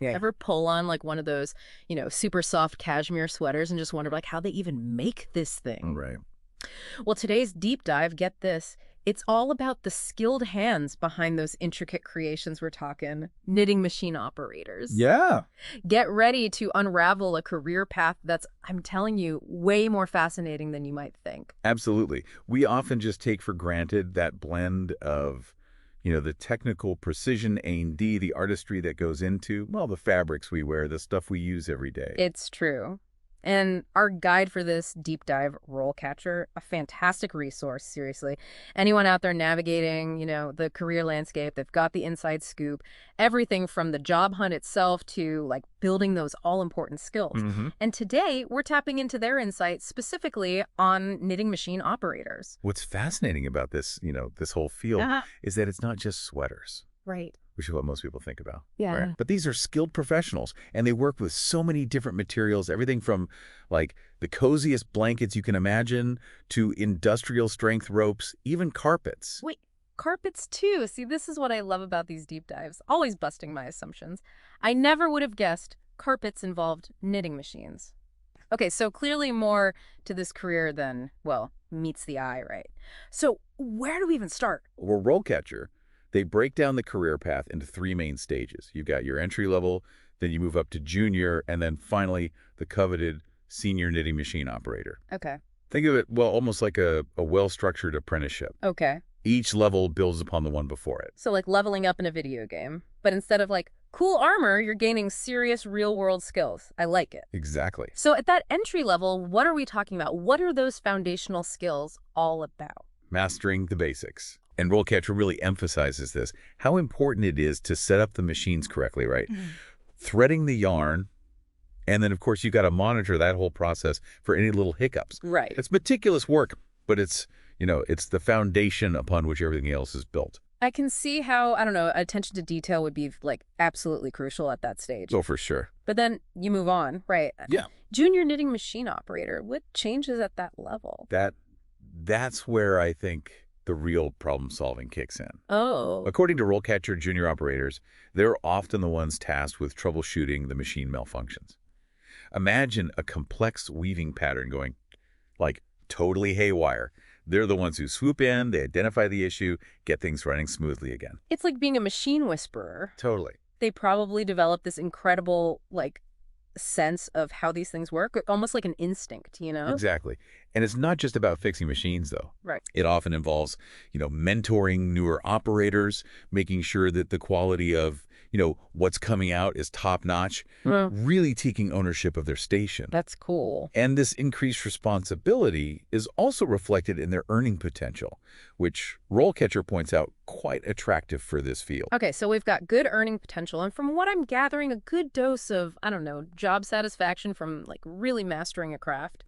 Yeah. Ever pull on like one of those, super soft cashmere sweaters and just wonder like how they even make this thing? Right. Well, today's deep dive, get this, it's all about the skilled hands behind those intricate creations we're talking, knitting machine operators. Yeah. Get ready to unravel a career path that's, I'm telling you, way more fascinating than you might think. Absolutely. We often just take for granted that blend of, the technical precision, A&D, the artistry that goes into, well, the fabrics we wear, the stuff we use every day. It's true. And our guide for this deep dive, RoleCatcher, a fantastic resource, seriously. Anyone out there navigating, the career landscape, they've got the inside scoop, everything from the job hunt itself to like building those all-important skills. hmm And today, we're tapping into their insights specifically on knitting machine operators. What's fascinating about this, this whole field Uh-huh. is that it's not just sweaters, Right. which is what most people think about. Yeah. Right? But these are skilled professionals, and they work with so many different materials, everything from like the coziest blankets you can imagine to industrial strength ropes, even carpets. Wait, carpets too. See, this is what I love about these deep dives, always busting my assumptions. I never would have guessed carpets involved knitting machines. Okay, so clearly more to this career than, well, meets the eye, right? So where do we even start? Or RoleCatcher, they break down the career path into three main stages. You've got your entry level, then you move up to junior, and then finally the coveted senior knitting machine operator. Okay. Think of it, well, almost like a well-structured apprenticeship. Okay. Each level builds upon the one before it. So like leveling up in a video game, but instead of like cool armor, you're gaining serious real-world skills. I like it. Exactly. So at that entry level, what are we talking about? What are those foundational skills all about? Mastering the basics. And RoleCatcher really emphasizes this, how important it is to set up the machines correctly, right? Threading the yarn, and then, of course, you got to monitor that whole process for any little hiccups. Right. It's meticulous work, but it's the foundation upon which everything else is built. I can see how, I don't know, attention to detail would be like absolutely crucial at that stage. Oh, for sure. But then you move on, right? Yeah. Junior knitting machine operator, what changes at that level? That's where I think the real problem solving kicks in. Oh. According to RoleCatcher junior operators, they're often the ones tasked with troubleshooting the machine malfunctions. Imagine a complex weaving pattern going like totally haywire. They're the ones who swoop in, they identify the issue, get things running smoothly again. It's like being a machine whisperer. Totally. They probably develop this incredible, like, sense of how these things work, almost like an instinct, Exactly. And it's not just about fixing machines, though. Right. It often involves, mentoring newer operators, making sure that the quality of, what's coming out is top-notch, really taking ownership of their station. That's cool. And this increased responsibility is also reflected in their earning potential, which RoleCatcher points out quite attractive for this field. Okay, so we've got good earning potential, and from what I'm gathering, a good dose of, I don't know, job satisfaction from, like, really mastering a craft.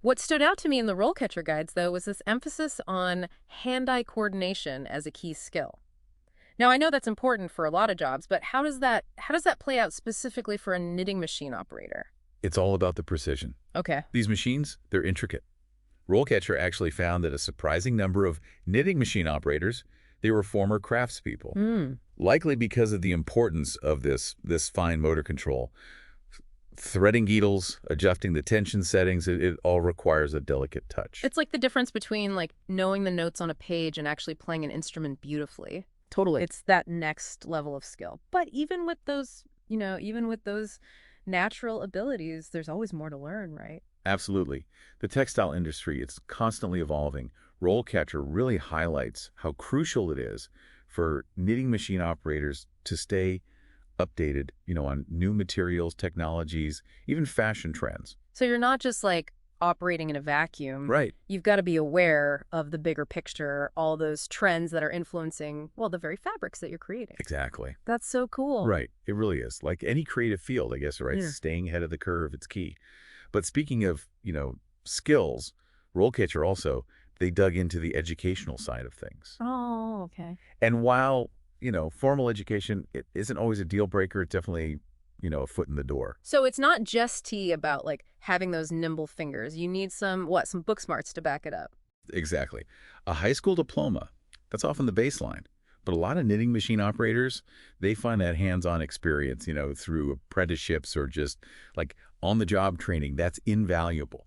What stood out to me in the RoleCatcher guides, though, was this emphasis on hand-eye coordination as a key skill. Now, I know that's important for a lot of jobs, but how does that play out specifically for a knitting machine operator? It's all about the precision. Okay. These machines, they're intricate. RoleCatcher actually found that a surprising number of knitting machine operators, they were former craftspeople, likely because of the importance of this fine motor control. Threading needles, adjusting the tension settings, it all requires a delicate touch. It's like the difference between, like, knowing the notes on a page and actually playing an instrument beautifully. Totally. It's that next level of skill. But even with those natural abilities, there's always more to learn, right? Absolutely. The textile industry, it's constantly evolving. RoleCatcher really highlights how crucial it is for knitting machine operators to stay updated, on new materials, technologies, even fashion trends. So you're not just like operating in a vacuum. Right. You've got to be aware of the bigger picture, all those trends that are influencing, well, the very fabrics that you're creating. Exactly. That's so cool. Right. It really is. Like any creative field, I guess, right? Yeah. Staying ahead of the curve, it's key. But speaking of, skills, RoleCatcher also, they dug into the educational side of things. Oh, okay. And while, formal education, it isn't always a deal breaker, it's definitely, a foot in the door. So it's not just about like having those nimble fingers. You need some book smarts to back it up. Exactly. A high school diploma, that's often the baseline. But a lot of knitting machine operators, they find that hands-on experience, through apprenticeships or just like on-the-job training, that's invaluable.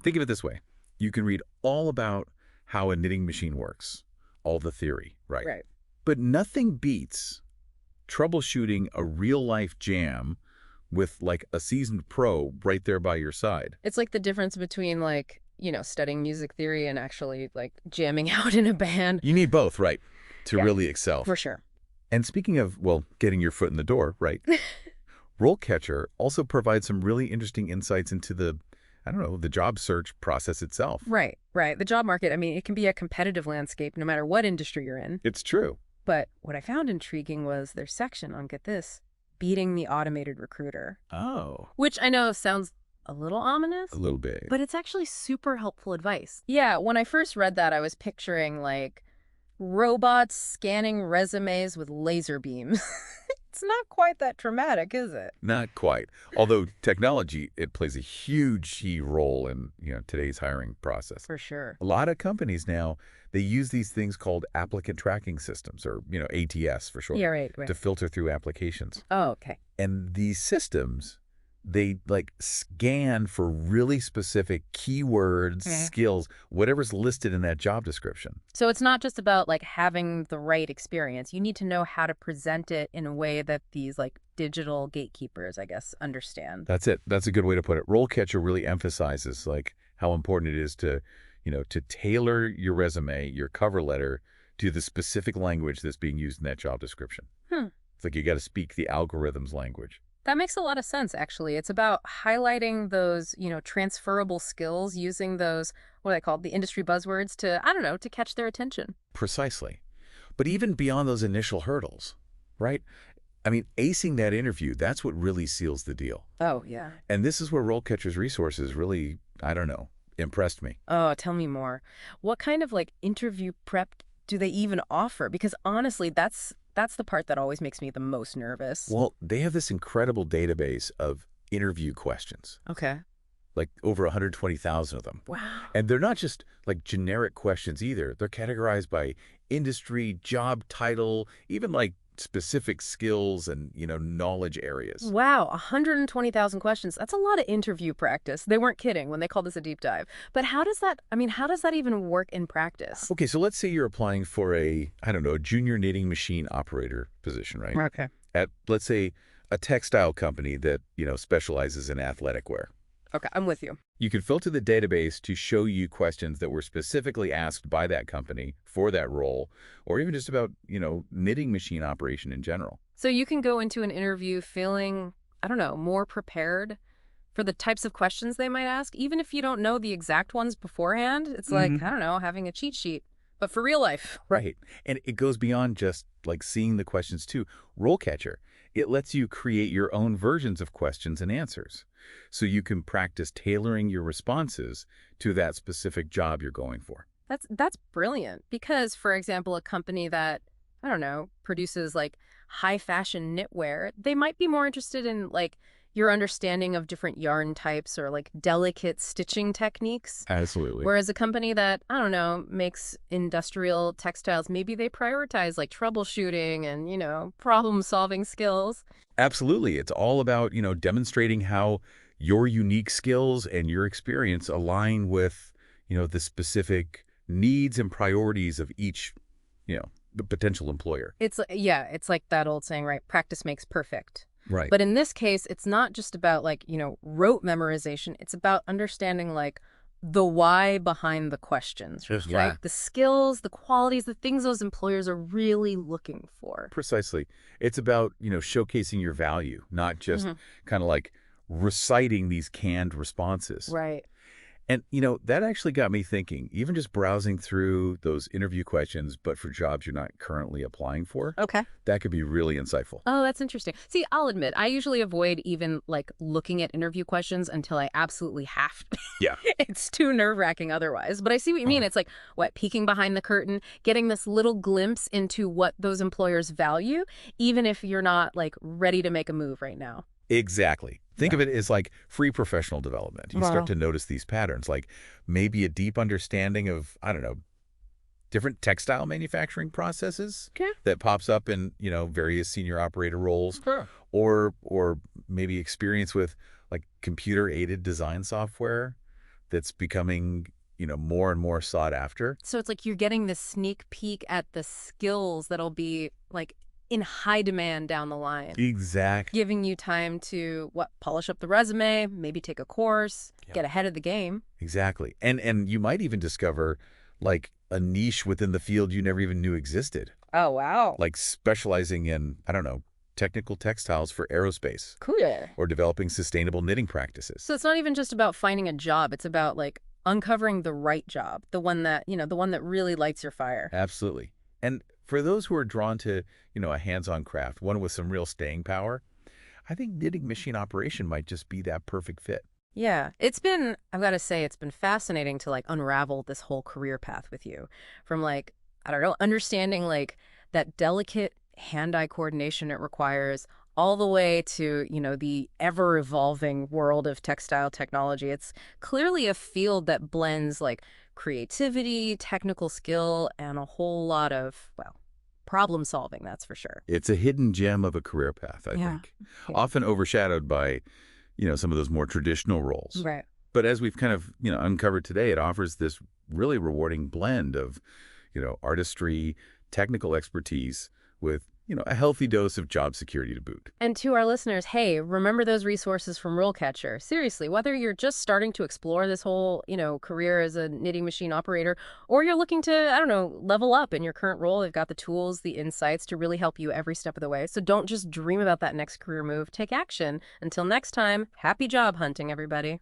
Think of it this way. You can read all about how a knitting machine works, all the theory, right? Right. But nothing beats troubleshooting a real-life jam with like a seasoned pro right there by your side. It's like the difference between like, studying music theory and actually like jamming out in a band. You need both, right, to Yeah, really excel. for sure. And speaking of, well, getting your foot in the door, right? RoleCatcher also provides some really interesting insights into the job search process itself. Right, right. The job market, I mean, it can be a competitive landscape no matter what industry you're in. It's true. But what I found intriguing was their section on, get this, beating the automated recruiter. Oh. Which I know sounds a little ominous. A little bit. But it's actually super helpful advice. Yeah, when I first read that, I was picturing like robots scanning resumes with laser beams. It's not quite that dramatic, is it? Not quite. Although technology, it plays a huge key role in today's hiring process. For sure. A lot of companies now, they use these things called applicant tracking systems, or ATS for short, Yeah, right. to filter through applications. Oh, okay. And these systems, they like scan for really specific keywords, skills, whatever's listed in that job description. So it's not just about like having the right experience. You need to know how to present it in a way that these like digital gatekeepers, I guess, understand. That's it. That's a good way to put it. RoleCatcher really emphasizes like how important it is to tailor your resume, your cover letter to the specific language that's being used in that job description. It's like you got to speak the algorithm's language. That makes a lot of sense, actually. It's about highlighting those, transferable skills, using those, what are they called, the industry buzzwords to, I don't know, to catch their attention. Precisely. But even beyond those initial hurdles, right? I mean, acing that interview, that's what really seals the deal. Oh, yeah. And this is where RoleCatcher's resources really, impressed me. Oh, tell me more. What kind of like interview prep do they even offer? Because honestly, that's the part that always makes me the most nervous. Well, they have this incredible database of interview questions. Okay. Like over 120,000 of them. Wow. And they're not just like generic questions either. They're categorized by industry, job title, even like specific skills and, knowledge areas. Wow, 120,000 questions. That's a lot of interview practice. They weren't kidding when they called this a deep dive. But how does that even work in practice? Okay, so let's say you're applying for a junior knitting machine operator position, right? Okay. At, let's say, a textile company that, specializes in athletic wear. Okay, I'm with you. You can filter the database to show you questions that were specifically asked by that company for that role, or even just about, knitting machine operation in general. So you can go into an interview feeling, I don't know, more prepared for the types of questions they might ask, even if you don't know the exact ones beforehand. It's like, I don't know, having a cheat sheet, but for real life. Right. And it goes beyond just like seeing the questions too. RoleCatcher, it lets you create your own versions of questions and answers. So you can practice tailoring your responses to that specific job you're going for. That's brilliant because, for example, a company that, I don't know, produces like high fashion knitwear, they might be more interested in like your understanding of different yarn types or like delicate stitching techniques. Absolutely. Whereas a company that, I don't know, makes industrial textiles, maybe they prioritize like troubleshooting and, problem-solving skills. Absolutely. It's all about, demonstrating how your unique skills and your experience align with, the specific needs and priorities of each, the potential employer. It's like that old saying, right? Practice makes perfect. Right. But in this case, it's not just about like, rote memorization. It's about understanding like the why behind the questions, right? The skills, the qualities, the things those employers are really looking for. Precisely. It's about, showcasing your value, not just kind of like reciting these canned responses. Right. And, that actually got me thinking, even just browsing through those interview questions, but for jobs you're not currently applying for. Okay. That could be really insightful. Oh, that's interesting. See, I'll admit, I usually avoid even like looking at interview questions until I absolutely have to. Yeah. It's too nerve-wracking otherwise. But I see what you mean. It's like, peeking behind the curtain, getting this little glimpse into what those employers value, even if you're not like ready to make a move right now. Exactly. Think of it as like free professional development. You start to notice these patterns, like maybe a deep understanding of, different textile manufacturing processes Okay. that pops up in, various senior operator roles, Sure. or maybe experience with like computer-aided design software that's becoming, more and more sought after. So it's like you're getting this sneak peek at the skills that'll be like in high demand down the line, Exactly. giving you time to polish up the resume, maybe take a course, Yeah. get ahead of the game. Exactly. And you might even discover like a niche within the field you never even knew existed, Oh, wow. like specializing in, I don't know, technical textiles for aerospace Cool. or developing sustainable knitting practices. So it's not even just about finding a job. It's about like uncovering the right job, the one that, the one that really lights your fire. Absolutely. And for those who are drawn to, a hands-on craft, one with some real staying power, I think knitting machine operation might just be that perfect fit. Yeah, I've got to say, it's been fascinating to like unravel this whole career path with you from like, I don't know, understanding like that delicate hand-eye coordination it requires all the way to, the ever-evolving world of textile technology. It's clearly a field that blends like creativity, technical skill, and a whole lot of, problem solving, that's for sure. It's a hidden gem of a career path, I Yeah. think, Yeah. often overshadowed by, some of those more traditional roles. Right. But as we've kind of, uncovered today, it offers this really rewarding blend of, artistry, technical expertise with, a healthy dose of job security to boot. And to our listeners, hey, remember those resources from RoleCatcher. Seriously, whether you're just starting to explore this whole, career as a knitting machine operator, or you're looking to, I don't know, level up in your current role, they've got the tools, the insights to really help you every step of the way. So don't just dream about that next career move. Take action. Until next time, happy job hunting, everybody.